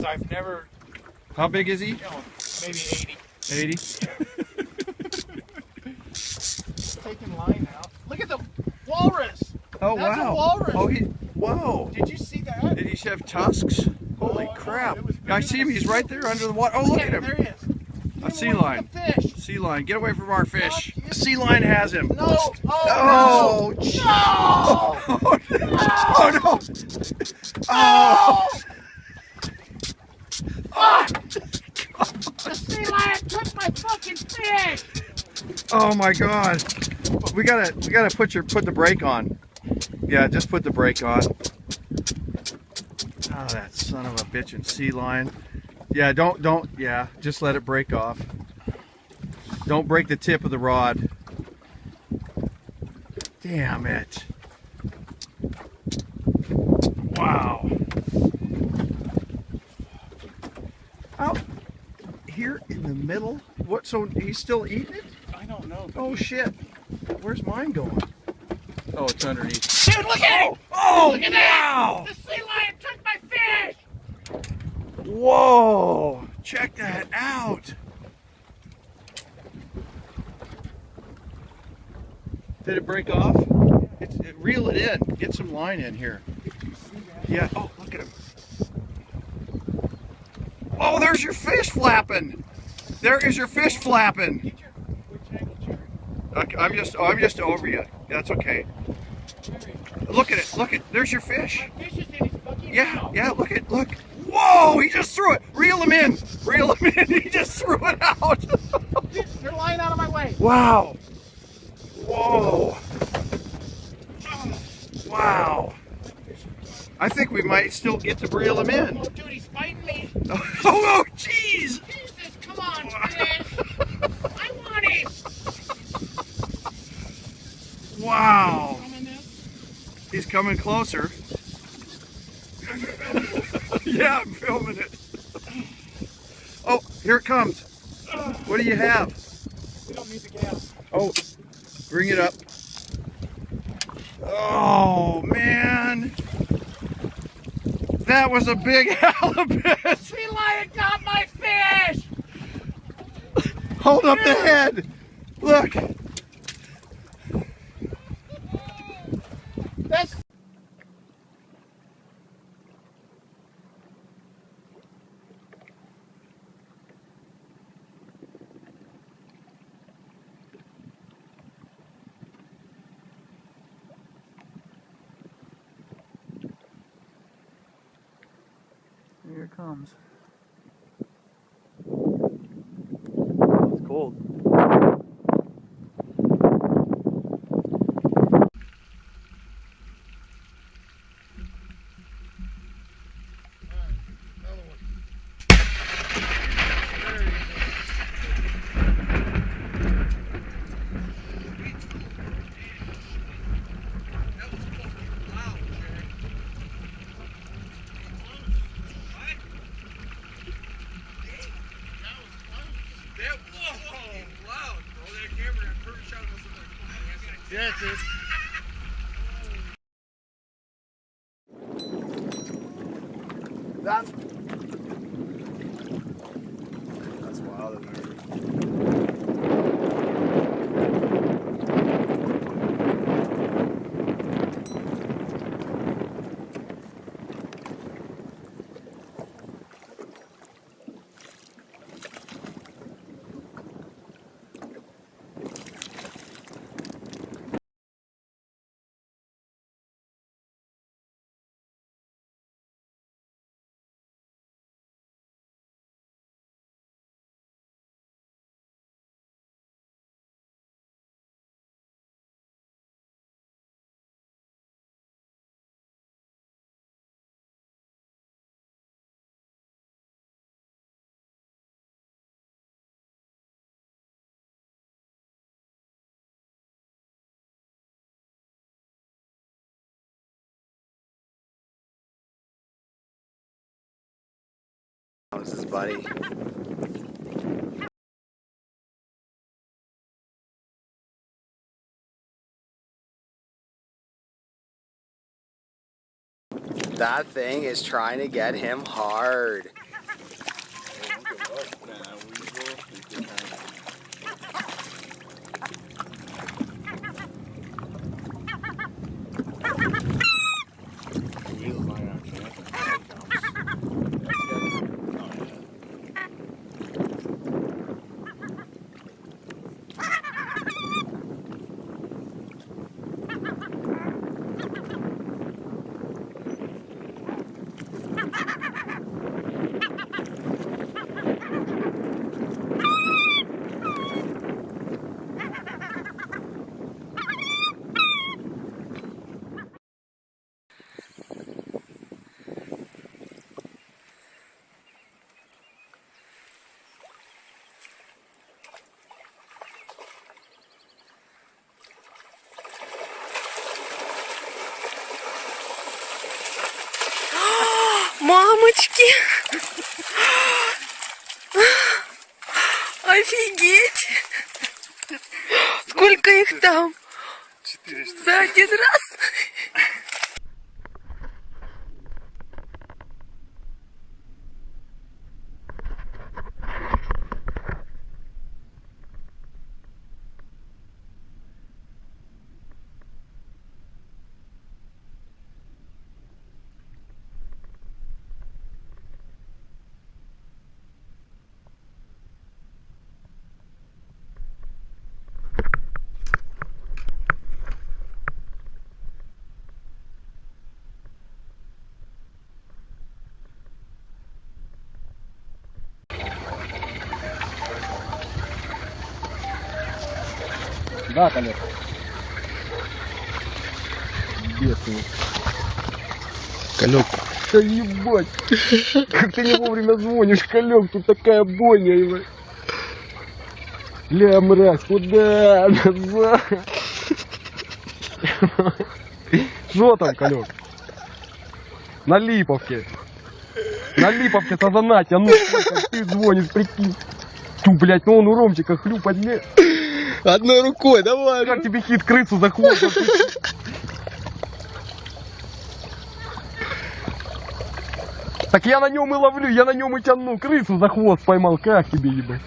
I've never. How big is he? You know, maybe 80. 80. Taking line out. Look at the walrus. Oh That's wow! a walrus. Oh whoa! Did you see that? Did he have tusks? Holy Oh, crap! it was I see him. He's right there under the water. Oh look at him! There he is. A sea lion. Fish. Sea lion, get away from our fish. The sea lion has him. No. Oh, no. Oh, oh no! Oh. Oh! The sea lion took my fucking fish. Oh my God! We gotta put the brake on. Yeah, just put the brake on. Oh, that son of a bitchin' sea lion. Yeah, don't. Yeah, just let it break off. Don't break the tip of the rod. Damn it! Wow. Out here in the middle. What? So he's still eating it? I don't know. Oh shit! Where's mine going? Oh, it's underneath. Dude, look at it! Oh, Look at wow! that! The sea lion took my fish! Whoa! Check that out! Did it break off? Reel it in. Get some line in here. Yeah. Oh, look at him. Oh, there's your fish flapping. There is your fish flapping. Okay, I'm just over you. That's okay. Look at it. Look at. There's your fish. Yeah. Yeah. Look. Whoa! He just threw it. Reel him in. Reel him in. He just threw it out. They're lying out of my way. Wow. Whoa. Wow. I think we might still get to reel him in. Oh, dude, he's fighting me. Oh, jeez. Jesus, come on, fish. I want it. Wow. He's coming closer. Yeah, I'm filming it. Oh, here it comes. What do you have? We don't need the gas. Oh, bring it up. Oh, man. That was a big halibut. Sea lion got my fish. Hold up the head. Look. That's... Here it comes. It's cold. Yeah, it is. That's wild. How's his buddy? That thing is trying to get him hard. Мамочки! Офигеть! Сколько их там? 400. За один раз? Да, Колек? Бедный. Колек. Да ебать! Как ты не вовремя звонишь, Колек, тут такая бойня, ебать. Ля, мразь, куда? Назад! Что там, Колек? На Липовке. На Липовке сазанате, а ну как ты звонишь, прикинь. Ту, блядь, ну он у Ромчика хлюпать не... Одной рукой, давай. Как тебе хит крысу за хвост? Так я на нем и ловлю, я на нем и тяну. Крысу за хвост поймал. Как тебе, ебать?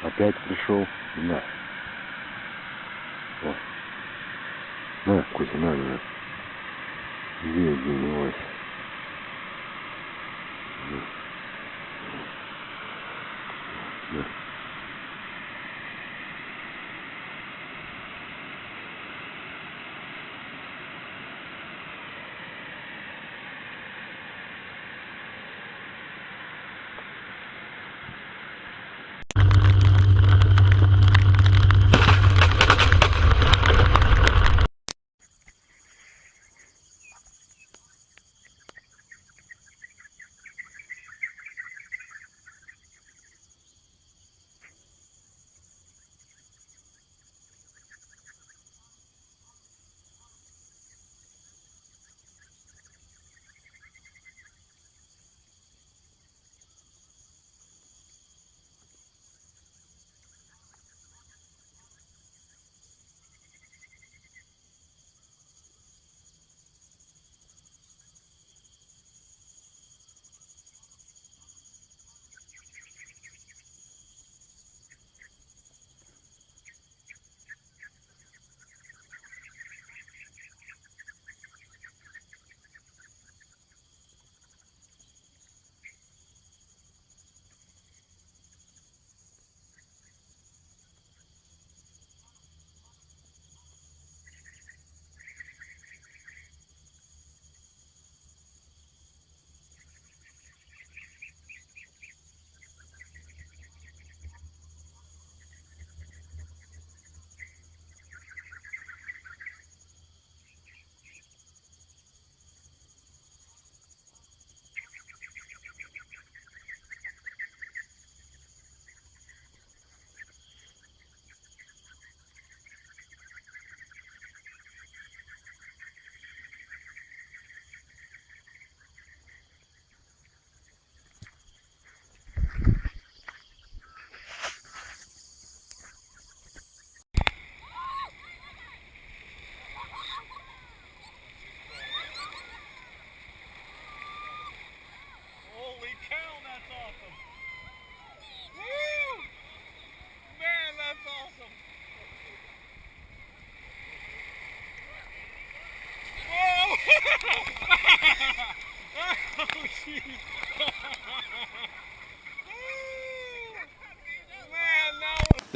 Опять пришел. На. О. На, Кузя, на. Где девайся? На.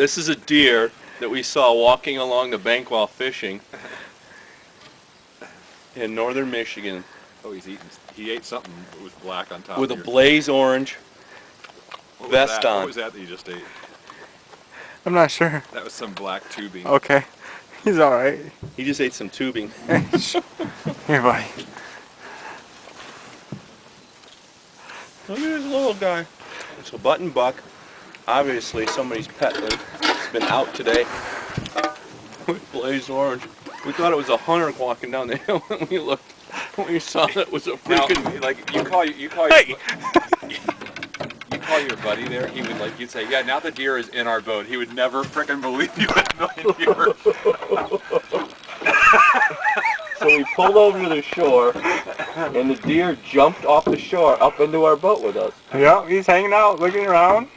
This is a deer that we saw walking along the bank while fishing in northern Michigan. Oh, he ate something with black on top. With a blaze orange vest on. What was that you just ate? I'm not sure. That was some black tubing. Okay. He's alright. He just ate some tubing. Here, buddy. Look at this little guy. It's a button buck. Obviously somebody's pet that's been out today with blaze orange. We thought it was a hunter walking down the hill when we looked. When we saw that it was a freaking You call your buddy there. He would you'd say, yeah, now the deer is in our boat. He would never frickin' believe you in a million years. So we pulled over to the shore, and the deer jumped off the shore up into our boat with us. Yeah, he's hanging out, looking around.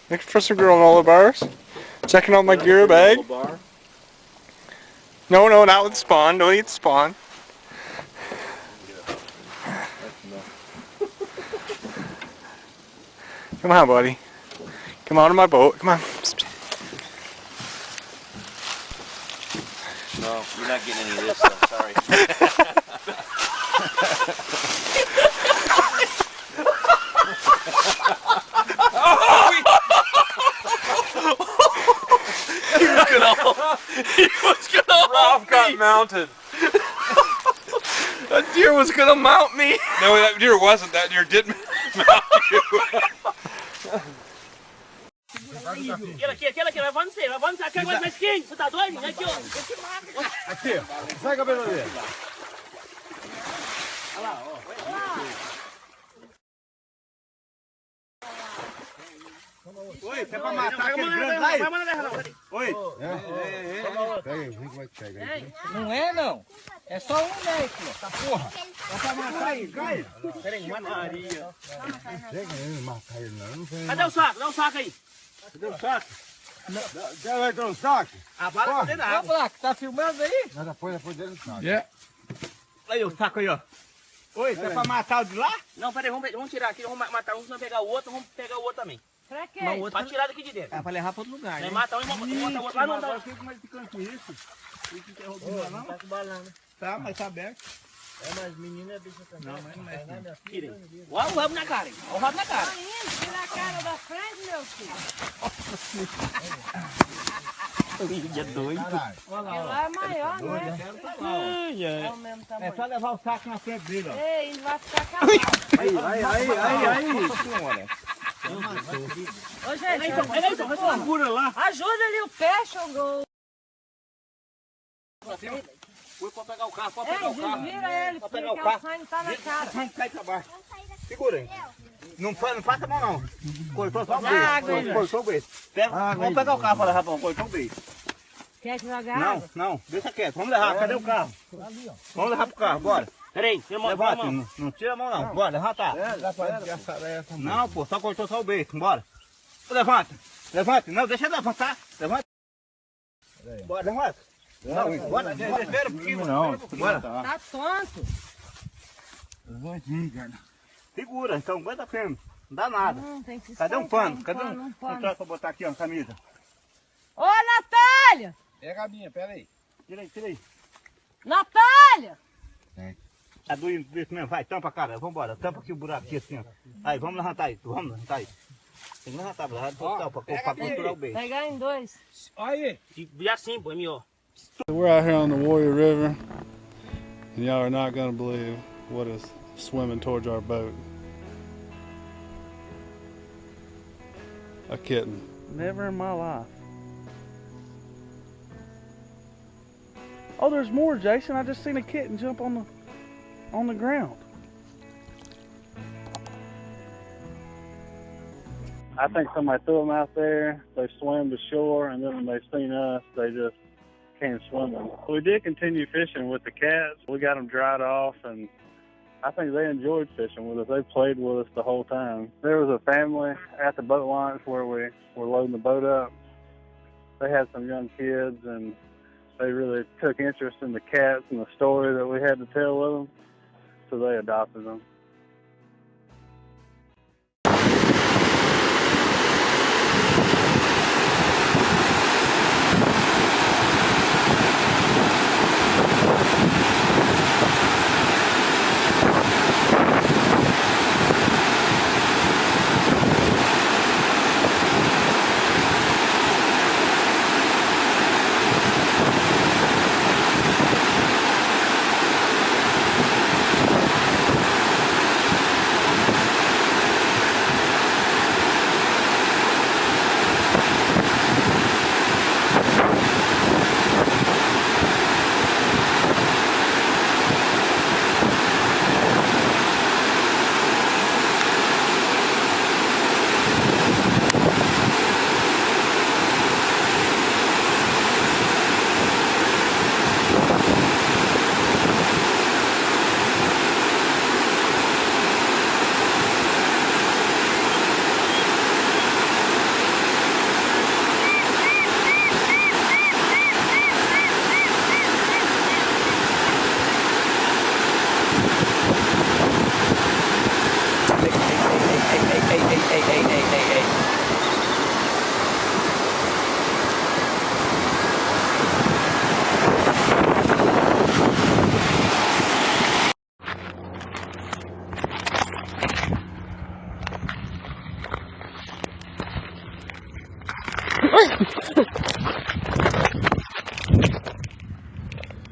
Looking for some granola bars. Checking out my gear bag. No, not with spawn. Don't eat spawn. Come on, buddy. Come on to my boat. Come on. No, you're not getting any of this stuff. Sorry. He was gonna Ralph got mounted. That deer was gonna mount me. No, that deer wasn't. That deer didn't mount you. Aquela, vai avançar, que agora mais quente, você tá doido? Aqui, ó. Aqui, sai cabelo dele. Olha lá, ó. Oi, você é pra matar aquele grande lá? Vai mandar não, cadê? Oi. Pega aí, vem que vai te pegar aí. Não é não. É só um médico. Tá porra. É pra matar aí, cai. Peraí, mataria. Chega aí, matar ele não. Cadê o saco? Dá o saco aí. Cadê o saco? Já vai ter um saco? A bala tá dentro da água. Ó, tá filmando aí? Nada, põe dentro do saco. Aí o saco aí, ó. Oi, você é pra matar o de lá? Não, peraí, vamos tirar aqui, vamos matar um, senão pegar o outro, vamos pegar o outro também. Pra quê? Não, o outro pra tirar daqui de dentro. É pra levar pra outro lugar, Aí né? mata um e bota o outro lá, não dá. Agora fica mais picante isso. Fica interrompendo não? Tá com balão. Tá, mas tá aberto. É, mas menina é bicho também. Não, mas não é nada. Tirem. Olha o rabo na cara, hein? Olha o rabo na cara. Tira a cara da frente, meu filho. Filha doido. Olha lá é maior, né? É o mesmo tamanho. É só levar o saco na frente dele, ó. Ei, ele vai ficar calado. Aí. Ô, gente, Peraí, só segura lá. ajuda ali o peixe, ô gol. Foi pra pegar o carro, pode Ei, pegar o carro. desvira ele, porque pegar o o carro. sangue tá na cara. Vamos cair pra baixo. Segura aí. Não passa a mão, não. Cortou só o Dá água aí, beijo. Cortou o beijo. Vamos pegar o carro para levar, cortou o beijo. Quer que jogue água? Não, não. Deixa quieto. Vamos levar. Cadê o carro? Vamos levar pro carro, bora. Peraí, tira a mão. Levanta. Não tira a mão, não. Bora, levanta. Não, pô. Só cortou só o beijo. Bora. Levanta. Levanta. Não, deixa eu levantar. Levanta. Bora, levanta. Não, bora. Espera um pouquinho. Não. Bora. Tá tonto. Segura, então aguenta firme. Não dá nada. Tem que Cadê um soltar pano? Cadê um troço pra botar aqui, ó, camisa? Ô, Natália! Pega a minha, pera aí. Tira aí. Natália! Tá doendo isso mesmo, vai, tampa a cara, vambora, tampa aqui o buraco aqui assim, ó. Aí, vamos levantar aí, vamos levantar aí. Tem que levantar, pra costurar o beijo. Pegar em dois. E assim, põe ó. We're out here on the Warrior River, and y'all are not going to believe what is swimming towards our boat. A kitten. Never in my life. Oh, there's more, Jason. I just seen a kitten jump on the ground. I think somebody threw them out there. They swam to shore, and then when they seen us, they just came swimming. We did continue fishing with the cats. We got them dried off, and I think they enjoyed fishing with us. They played with us the whole time. There was a family at the boat launch where we were loading the boat up. They had some young kids, and they really took interest in the cats and the story that we had to tell with them, so they adopted them.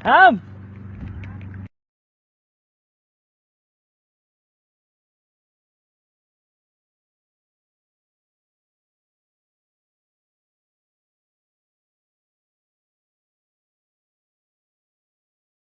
Ham.